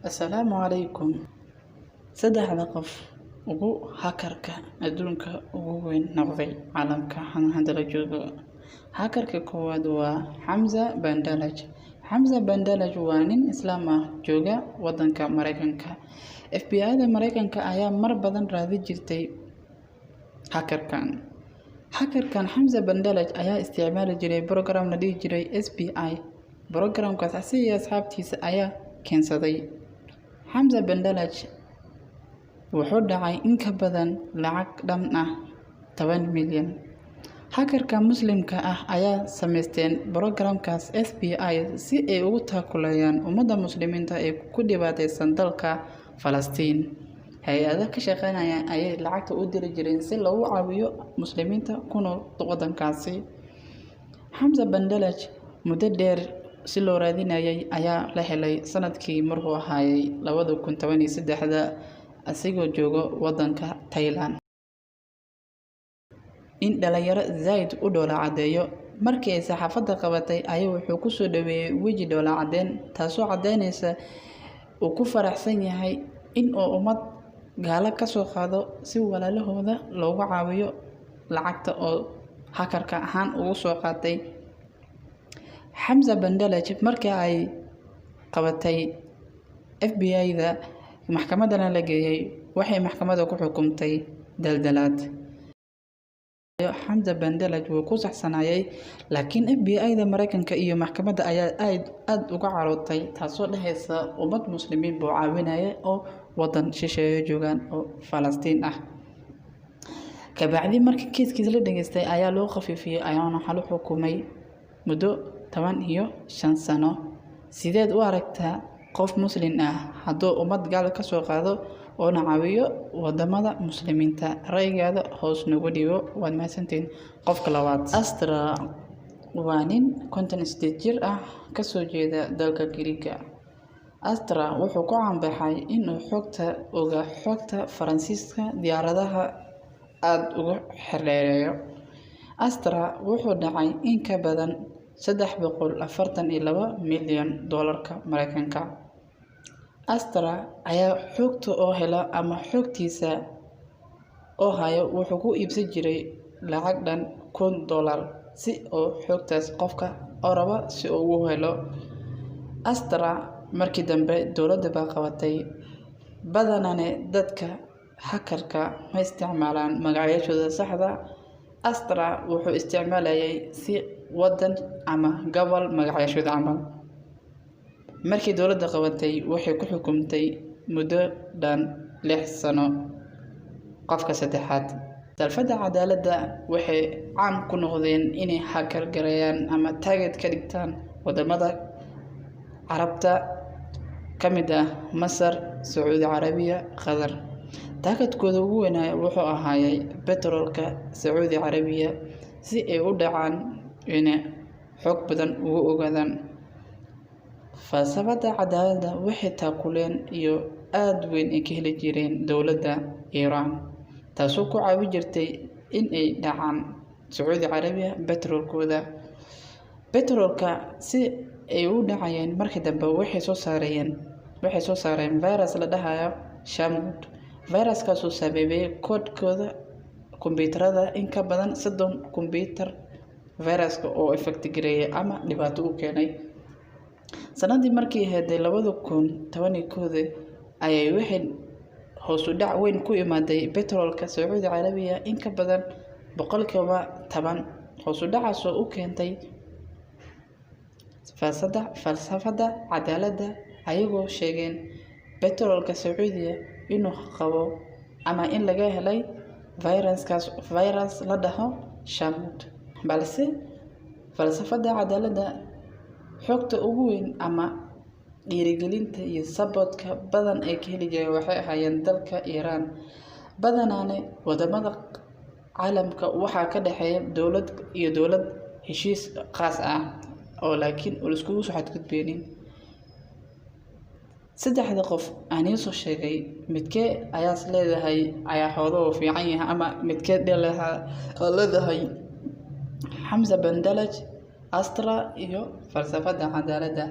Assalaamu calaykum. Saddexda qof ugu hakarka adduunka ugu weyn noqday caalamka hadda la joogo. Hakarka koowaad waa Hamza Bandalaj. Hamza Bandalaj waa nin Islaam ah jooga waddanka Mareykanka. FBI-da Mareykanka ayaa mar badan raadin jirtay hakarkan. Hamza Bandalaj ayaa isticmaali jiray program la dhihi jiray SPI. Programkaas asiga iyo asxaabtiisa ayaa keensaday. Hamza Bandalaj wuxuu dhacay in ka badan lacag dhan ah 10 milyan. Hakarka Muslimka ah ayaa samaysteen programkaas SPI si ay ugu taakulayaan ummadda muslimiinta ee ku dhibaataysan dalka Falastiin. Hay'adaha ka shaqeynaya ayay lacagta u diri jireen si loogu caawiyo muslimiinta ku nool waddankaasi. Hamza Bandalaj muddo dheer si loo raadinayay ayaa la helay sanadkii markuu ahaayay 2013 asigoo jooga waddanka Thailand. In dhalinyaro zaid u dhoola cadeeyo markii ay saxaafadda qabatay ayaa wuxuu ku soo dhaweeyay weji dhoola cadeen taasoo cadeynaysa uu ku faraxsan yahay in uu ummad gaala ka soo qaado si walaalahooda loogu caawiyo lacagta oo hakarka ahaan ugu soo qaatay. Hamza Bandalaj markii ay qabatay FBI-da maxkamadana la geeyay waxay maxkamadda ku xukuntay daldalaad. Hamza Bandalaj wuu ku saxsanayay laakiin FBI-da Mareykanka iyo maxkamadda ayaa aad uga carootay taasoo dhahaysa ummad muslimiin buu caawinaya oo waddan shisheeye joogaan oo Falastiin ah. Kabacdi markii kiiskiisa la dhageystay ayaa loo khafiifiyay ayaana xal xukumay muddo 15 sano. Sideed u aragtaa qof muslim ah hadduu ummad gaal ka soo qaado oo caawiyo wadamada muslimiinta? Ra'yigaada hoos nagu dhigo. Waad mahadsantiin. Qofka labaad Astra waa nin 58 jir ah ka soo jeeda dalka Giriigga. Astra wuxuu ku caanbaxay inuu xogta Faransiiska diyaaradaha aad ugu xeeleeyo. Astra wuxuu dhacay in ka badan 342 milyan doolarka Mareykanka. Astra ayaa xogta oo hela ama xogtiisa oo hayo wuxuu ku iibsan jiray lacag dhan $1,000 si oo xogtaas qofka oo raba si uu ugu helo. Astra markii dambe dowladda baa qabatay. Badanaa dadka hakarka ma isticmaalaan magacyadooda saxda. Astra wuxuu isticmaalayay si waddan ama gobol magacyadooda camal. Markii dowladda qabatay waxay ku xukuntay muddo dhan 6 sano. Qofka saddexaad Salfadda cadaaladda waxay caan ku noqdeen inay hakar gareeyaan ama target ka dhigtaan wadamada Carabta ka mid ah Masar, Sacuudi Carabiya, Qatar. Targetkooda ugu weyn wuxuu ahaayay petrolka Sacuudi Carabiya si ay u dhacaan inay xog badan ugu ogaadaan. Falsafadda cadaaladda waxay taakuleen iyo aad weyn ka heli jireen dowladda Iran taasoo ku caawin jirtay in ay dhacaan Sacuudi Carabiya petrolka si ay u dhacayeen. Markii dambe waxay soo saareen virus la dhahayo Shamud. Viruskaasoo sababay koodkooda kombiyuutarada in ka badan 30 kombiyuutar viruska oo effect gareeyay ama dhibaato u keenay. Sanadii markii ahayd 2011 ayay waxay hoos u dhac weyn ku imaaday petrolka Sacuudi Carabiya in ka badan 10%. Hoos u dhacaas oo u keentay falsafadda cadaaladda ayagoo sheegeen petrolka Sacuudiya inuu qabo ama in laga helay virus la dhaho Shamud. Balse falsafadda cadaaladda xogta ugu weyn ama dhiirigelinta iyo saboodka badan ay ka heli jireen waxay ahaayeen dalka Iran. Badanaa wadamada caalamka waxaa ka dhaxeeya dowlad iyo dowlad heshiis khaas ah oo laakiin uu isku soo xadgudbeenin. Saddexda qof aan soo sheegay midkee ayaa leedahay ayaa xoolo fiican yahay ama midkee leedahay Hamza Bandalaj, Astra iyo falsafadda cadaaladda.